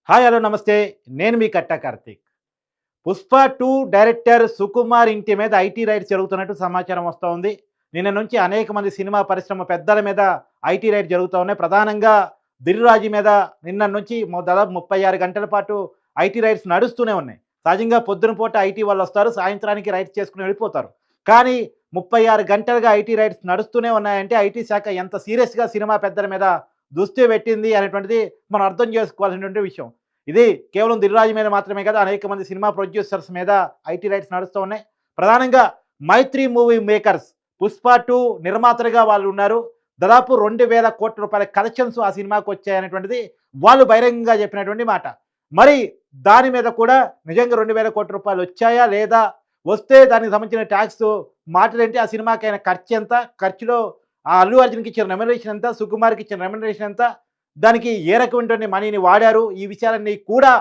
Hi hello నమస్తే. నేను మీ కట్టా Karthik. 'Pushpa 2' director Sukumar ఇంటి మీద ఐటీ రైడ్స్ జరుగుతున్నట్టు సమాచారం వస్తూ ఉంది. నిన్న నుంచి అనేక మంది సినిమా పరిశ్రమ పెద్దల మీద ఐటీ రైడ్ జరుగుతూ ఉన్నాయి. ప్రధానంగా 'దిల్ రాజు' మీద నిన్న నుంచి దాదాపు 36 గంటల పాటు ఐటీ రైడ్స్ నడుస్తూనే ఉన్నాయి. సహజంగా పొద్దున పూట ఐటీ వాళ్ళొస్తారు. సాయంత్రానికి రైడ్స్ చేసుకొని వెళ్ళిపోతారు. కానీ 36 గంటలుగా ఐటీ రైడ్స్ నడుస్తూనే ఉన్నాయంటే ఐటీ శాఖ ఎంత సీరియస్‌గా సినిమా పెద్దల మీద దృష్టి పెట్టింది అనేటువంటిది మనం అర్థం చేసుకోవాల్సినటువంటి విషయం. ఇది కేవలం 'దిల్ రాజు' మీద మాత్రమే కాదు, అనేక మంది సినిమా ప్రొడ్యూసర్స్ మీద ఐటీ రైట్స్ నడుస్తూ ఉన్నాయి. ప్రధానంగా 'మైత్రి మూవీ మేకర్స్' 'పుష్ప 2' నిర్మాతలుగా వాళ్ళు ఉన్నారు. దాదాపు 2,000,00,00,000 కలెక్షన్స్ ఆ సినిమాకి వచ్చాయనేటువంటిది వాళ్ళు బహిరంగంగా చెప్పినటువంటి మాట. మరి దాని మీద కూడా నిజంగా 2,000,00,00,000 వచ్చాయా లేదా? వస్తే దానికి సంబంధించిన ట్యాక్స్ మాటలేంటి? ఆ సినిమాకైన ఖర్చెంత? ఖర్చులో అల్లు అర్జున్‌కి ఇచ్చిన రెమ్యునరేషన్ ఎంత? సుకుమార్‌కి ఇచ్చిన రెమ్యునరేషన్ ఎంత? దానికి ఏ రకమైనటువంటి మనీని వాడారు? ఈ విషయాలన్నీ కూడా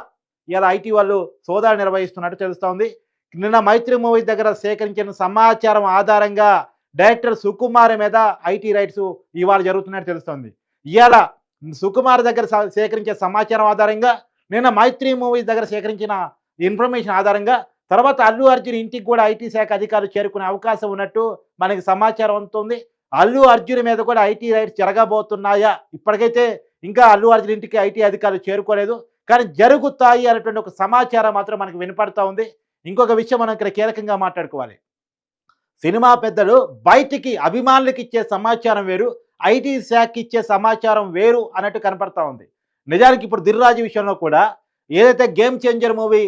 ఇలా ఐటీ వాళ్ళు సోదాలు నిర్వహిస్తున్నట్టు తెలుస్తోంది. నిన్న 'మైత్రి మూవీ' దగ్గర సేకరించిన సమాచారం ఆధారంగా డైరెక్టర్ సుకుమార్ మీద ఐటీ రైట్స్ ఇవాళ జరుగుతున్నట్టు తెలుస్తోంది. ఇయాల సుకుమార్ దగ్గర సేకరించే సమాచారం ఆధారంగా, నిన్న 'మైత్రి మూవీ' దగ్గర సేకరించిన ఇన్ఫర్మేషన్ ఆధారంగా తర్వాత అల్లు అర్జున్ ఇంటికి కూడా ఐటీ శాఖ అధికారులు చేరుకునే అవకాశం ఉన్నట్టు మనకి సమాచారం అందుతుంది. అల్లు అర్జున్ మీద కూడా ఐటీ రైట్స్ జరగబోతున్నాయా? ఇప్పటికైతే ఇంకా అల్లు అర్జున్ ఇంటికి ఐటీ అధికారులు చేరుకోలేదు. కానీ జరుగుతాయి అనేటువంటి ఒక సమాచారం మాత్రం మనకు వినపడతా ఉంది. ఇంకొక విషయం మనం ఇక్కడ కీలకంగా మాట్లాడుకోవాలి. సినిమా పెద్దలు బయటికి అభిమానులకు ఇచ్చే సమాచారం వేరు, ఐటీ శాఖకి ఇచ్చే సమాచారం వేరు అన్నట్టు కనపడతా ఉంది. నిజానికి ఇప్పుడు 'దిల్ రాజు' విషయంలో కూడా ఏదైతే 'గేమ్ చేంజర్' మూవీ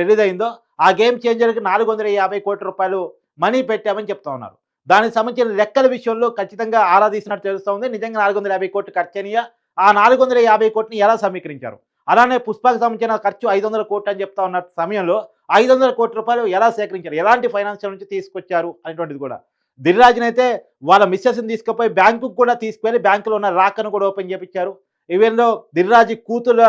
రిలీజ్ అయిందో, ఆ 'గేమ్ చేంజర్'కి 450,00,00,000 మనీ పెట్టామని చెప్తా ఉన్నారు. దానికి సంబంధించిన లెక్కల విషయంలో ఖచ్చితంగా ఆరా తీసినట్టు తెలుస్తూ ఉంది. నిజంగా 450,00,00,000 ఖర్చయినాయా? ఆ 450,00,00,000ని ఎలా సమీకరించారు? అలానే 'పుష్ప'కి సంబంధించిన ఖర్చు 500,00,00,000 అని చెప్తా ఉన్న సమయంలో 500,00,00,000 ఎలా సేకరించారు? ఎలాంటి ఫైనాన్షియల్ నుంచి తీసుకొచ్చారు అనేటువంటిది కూడా. 'దిల్ రాజు'నైతే వాళ్ళ మిసెస్‌ని తీసుకుపోయి బ్యాంకుకి కూడా తీసుకువెళ్ళి బ్యాంకులో ఉన్న లాకర్‌ను కూడా ఓపెన్ చేపిచ్చారు. ఈవెన్‌లో 'దిల్ రాజు' కూతుళ్ళ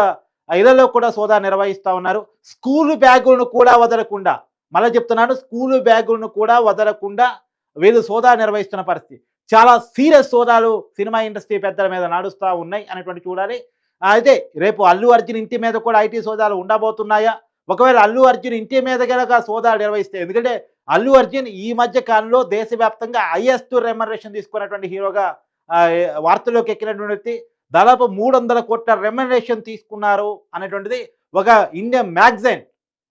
ఇళ్లలో కూడా సోదా నిర్వహిస్తా ఉన్నారు. స్కూలు బ్యాగులను కూడా వదలకుండా, మళ్ళా చెప్తున్నాను, స్కూలు బ్యాగులను కూడా వదలకుండా వీళ్ళు సోదా నిర్వహిస్తున్న పరిస్థితి. చాలా సీరియస్ సోదాలు సినిమా ఇండస్ట్రీ పెద్దల మీద నడుస్తా ఉన్నాయి అనేటువంటి చూడాలి. అయితే రేపు అల్లు అర్జున్ ఇంటి మీద కూడా ఐటీ సోదాలు ఉండబోతున్నాయా? ఒకవేళ అల్లు అర్జున్ ఇంటి మీద గనక సోదాలు నిర్వహిస్తే, ఎందుకంటే అల్లు అర్జున్ ఈ మధ్య కాలంలో దేశవ్యాప్తంగా హైయెస్ట్ రెమ్యునరేషన్ తీసుకున్నటువంటి హీరోగా వార్తల్లోకి ఎక్కినటువంటి వ్యక్తి. దాదాపు 300,00,00,000 రెమ్యునరేషన్ తీసుకున్నారు అనేటువంటిది ఒక ఇండియన్ మ్యాగజైన్,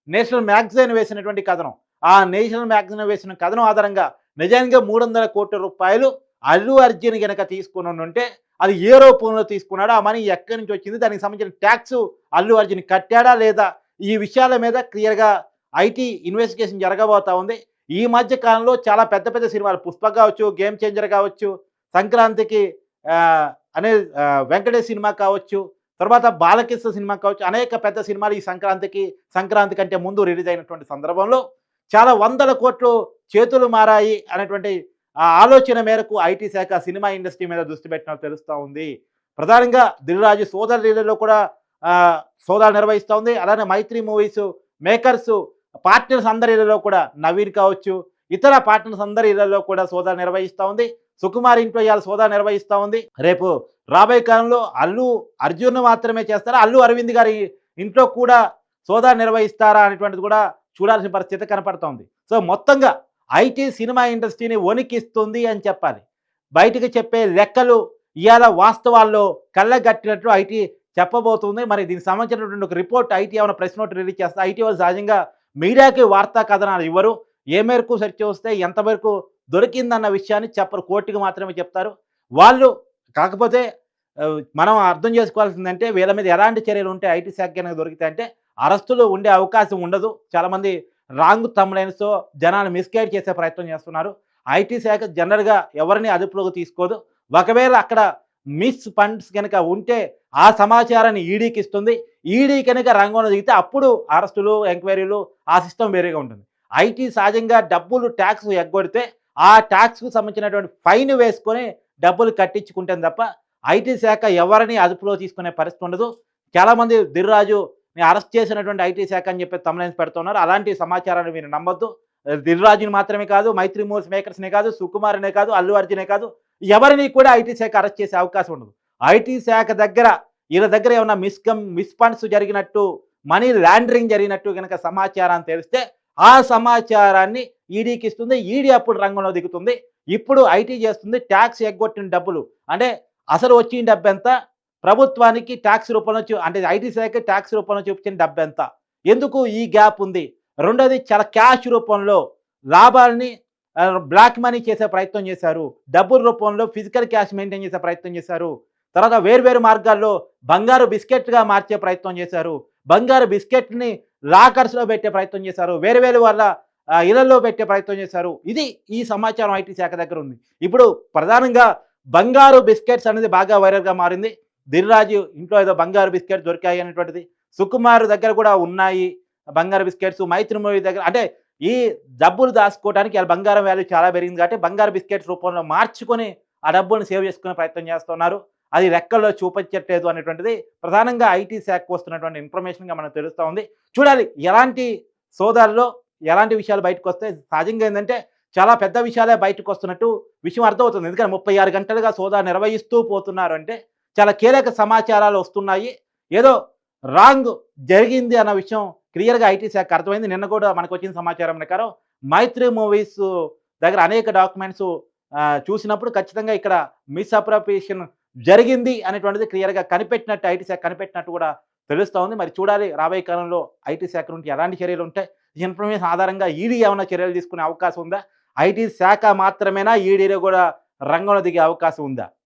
నేషనల్ మ్యాగజైన్ వేసినటువంటి కథనం. ఆ నేషనల్ మ్యాగజైన్ వేసిన కథనం ఆధారంగా నిజంగా 300,00,00,000 అల్లు అర్జున్ గనక తీసుకుని ఉంటే అది ఏ రూపంలో తీసుకున్నాడో, ఆ మనీ ఎక్కడి నుంచి వచ్చింది, దానికి సంబంధించిన ట్యాక్స్ అల్లు అర్జున్ కట్టాడా లేదా? ఈ విషయాల మీద క్లియర్‌గా ఐటీ ఇన్వెస్టిగేషన్ జరగబోతా ఉంది. ఈ మధ్య కాలంలో చాలా పెద్ద పెద్ద సినిమాలు 'పుష్ప' కావచ్చు, 'గేమ్ చేంజర్' కావచ్చు, సంక్రాంతికి వెంకటేష్ సినిమా కావచ్చు, తర్వాత బాలకృష్ణ సినిమా కావచ్చు, అనేక పెద్ద సినిమాలు ఈ సంక్రాంతి కంటే ముందు రిలీజ్ అయినటువంటి సందర్భంలో చాలా వందల కోట్లు చేతులు మారాయి అనేటువంటి ఆలోచన మేరకు ఐటీ శాఖ సినిమా ఇండస్ట్రీ మీద దృష్టి పెట్టినట్టు తెలుస్తూ ఉంది. ప్రధానంగా 'దిల్ రాజు' సోదరులలో కూడా సోదాలు నిర్వహిస్తూ ఉంది. అలానే 'మైత్రి మూవీస్' మేకర్స్ పార్ట్నర్స్ అందరి ఇళ్లలో కూడా, నవీన్ కావచ్చు, ఇతర పార్ట్నర్స్ అందరి ఇళ్లలో కూడా సోదాలు నిర్వహిస్తూ ఉంది. సుకుమార్ ఇంట్లో ఇవాళ సోదా నిర్వహిస్తూ ఉంది. రేపు రాబోయే కాలంలో అల్లు అర్జున్ మాత్రమే చేస్తారా, అల్లు అరవింద్ గారి ఇంట్లో కూడా సోదా నిర్వహిస్తారా అనేటువంటిది కూడా చూడాల్సిన పరిస్థితి కనపడుతోంది. సో మొత్తంగా ఐటీ సినిమా ఇండస్ట్రీని వణికిస్తుంది అని చెప్పాలి. బయటికి చెప్పే లెక్కలు ఇవాళ వాస్తవాల్లో కళ్ళగట్టినట్లు ఐటీ చెప్పబోతుంది. మరి దీనికి సంబంధించినటువంటి ఒక రిపోర్ట్ ఐటీ ఏమైనా ప్రెస్ నోట్ రిలీజ్ చేస్తే, ఐటీ వాళ్ళు సహజంగా మీడియాకి వార్తా కథనాలు ఇవ్వరు. ఏ మేరకు సెర్చ్ వస్తే ఎంతవరకు దొరికిందన్న విషయాన్ని చెప్పరు. కోర్టుకి మాత్రమే చెప్తారు వాళ్ళు. కాకపోతే మనం అర్థం చేసుకోవాల్సిందంటే వీళ్ళ మీద ఎలాంటి చర్యలు ఉంటే ఐటీ శాఖ కనుక దొరికితే అంటే అరెస్టులు ఉండే అవకాశం ఉండదు. చాలామంది రాంగ్ థంబ్‌నెయిల్స్‌తో జనాన్ని మిస్గైడ్ చేసే ప్రయత్నం చేస్తున్నారు. ఐటీ శాఖ జనరల్‌గా ఎవరిని అదుపులోకి తీసుకోదు. ఒకవేళ అక్కడ మిస్ ఫండ్స్ కనుక ఉంటే ఆ సమాచారాన్ని ఈడీకి ఇస్తుంది. ఈడీ కనుక రంగంలో దిగితే అప్పుడు అరెస్టులు, ఎంక్వైరీలు, ఆ సిస్టమ్ వేరేగా ఉంటుంది. ఐటీ సహజంగా డబ్బులు ట్యాక్స్ ఎగ్గొడితే ఆ ట్యాక్స్‌కు సంబంధించినటువంటి ఫైన్ వేసుకొని డబ్బులు కట్టించుకుంటేనే తప్ప ఐటీ శాఖ ఎవరిని అదుపులో తీసుకునే పరిస్థితి ఉండదు. చాలామంది 'దిల్ రాజు'ని అరెస్ట్ చేసినటువంటి ఐటీ శాఖ అని చెప్పి థంబ్‌నెయిల్స్ పెడుతున్నారు. అలాంటి సమాచారాన్ని మీరు నమ్మొద్దు. 'దిల్ రాజు'ని మాత్రమే కాదు, 'మైత్రి మూవీస్ మేకర్స్‌నే కాదు, సుకుమార్‌నే కాదు, అల్లు అర్జునే కాదు, ఎవరిని కూడా ఐటీ శాఖ అరెస్ట్ చేసే అవకాశం ఉండదు. ఐటీ శాఖ దగ్గర వీళ్ళ దగ్గర ఏమన్నా మిస్ ఫండ్స్ జరిగినట్టు, మనీ లాండరింగ్ జరిగినట్టు గనక సమాచారం తెలిస్తే, ఆ సమాచారాన్ని ఈడీకి ఇస్తుంది. ఈడీ అప్పుడు రంగంలో దిగుతుంది. ఇప్పుడు ఐటీ చేస్తుంది టాక్స్ ఎగ్గొట్టిన డబ్బులు. అంటే అసలు వచ్చిన డబ్బెంత? ప్రభుత్వానికి టాక్స్ రూపంలో అంటే ఐటీ శాఖకి టాక్స్ రూపంలో చూపించిన డబ్బెంత? ఎందుకు ఈ గ్యాప్ ఉంది? రెండోది చాలా క్యాష్ రూపంలో లాభాల్ని బ్లాక్ మనీ చేసే ప్రయత్నం చేశారు. డబ్బుల రూపంలో ఫిజికల్ క్యాష్ మెయింటైన్ చేసే ప్రయత్నం చేశారు. తర్వాత వేర్వేరు మార్గాల్లో బంగారు బిస్కెట్‌గా మార్చే ప్రయత్నం చేశారు. బంగారు బిస్కెట్‌ని లాకర్స్‌లో పెట్టే ప్రయత్నం చేశారు. వేరు వేరు వాళ్ళ ఇళ్లల్లో పెట్టే ప్రయత్తం చేశారు. ఇది ఈ సమాచారం ఐటీ శాఖ దగ్గర ఉంది. ఇప్పుడు ప్రధానంగా బంగారు బిస్కెట్స్ అనేది బాగా వైరల్‌గా మారింది. దిల్‌రాజు ఇంట్లో ఏదో బంగారు బిస్కెట్స్ దొరికాయి అనేటువంటిది. సుకుమార్ దగ్గర కూడా ఉన్నాయి బంగారు బిస్కెట్స్. మైత్రి మూవీ దగ్గర అంటే ఈ డబ్బులు దాసుకోవడానికి ఆళ్ళ బంగారం వాల్యూ చాలా పెరిగింది కాబట్టి బంగారు బిస్కెట్స్ రూపంలో మార్చుకొని ఆ డబ్బుల్ని సేవ్ చేసుకునే ప్రయత్నం చేస్తున్నారు. అది లెక్కల్లో చూపించట్లేదు అనేటువంటిది ప్రధానంగా ఐటీ శాఖకు వస్తున్నటువంటి ఇన్ఫర్మేషన్‌గా మనకు తెలుస్తా ఉంది. చూడాలి ఎలాంటి సోదాల్లో ఎలాంటి విషయాలు బయటకొస్తాయి. సహజంగా ఏందంటే చాలా పెద్ద విషయాలే బయటకొస్తున్నట్టు విషయం అర్థమవుతుంది. ఎందుకంటే 36 గంటలుగా సోదా నిర్వహిస్తూ పోతున్నారు అంటే చాలా కీలక సమాచారాలు వస్తున్నాయి. ఏదో రాంగ్ జరిగింది అన్న విషయం క్లియర్‌గా ఐటీ శాఖకు అర్థమైంది. నిన్న కూడా మనకొచ్చిన సమాచారం ప్రకారం మైత్రి మూవీస్ దగ్గర అనేక డాక్యుమెంట్స్ చూసినప్పుడు ఖచ్చితంగా ఇక్కడ మిస్‌అప్రోప్రియేషన్ జరిగింది అనేటువంటిది క్లియర్‌గా కనిపెట్టినట్టు ఐటీ శాఖ కనిపెట్టినట్టు కూడా తెలుస్తా ఉంది. మరి చూడాలి రాబోయే కాలంలో ఐటీ శాఖ నుండి ఎలాంటి చర్యలుంటాయి? ఈ ఇన్ఫర్మేషన్ ఆధారంగా ఈడీ ఏమన్నా చర్యలు తీసుకునే అవకాశం ఉందా? ఐటీ శాఖ మాత్రమేనా ఈడీలో కూడా రంగంలో దిగే అవకాశం ఉందా?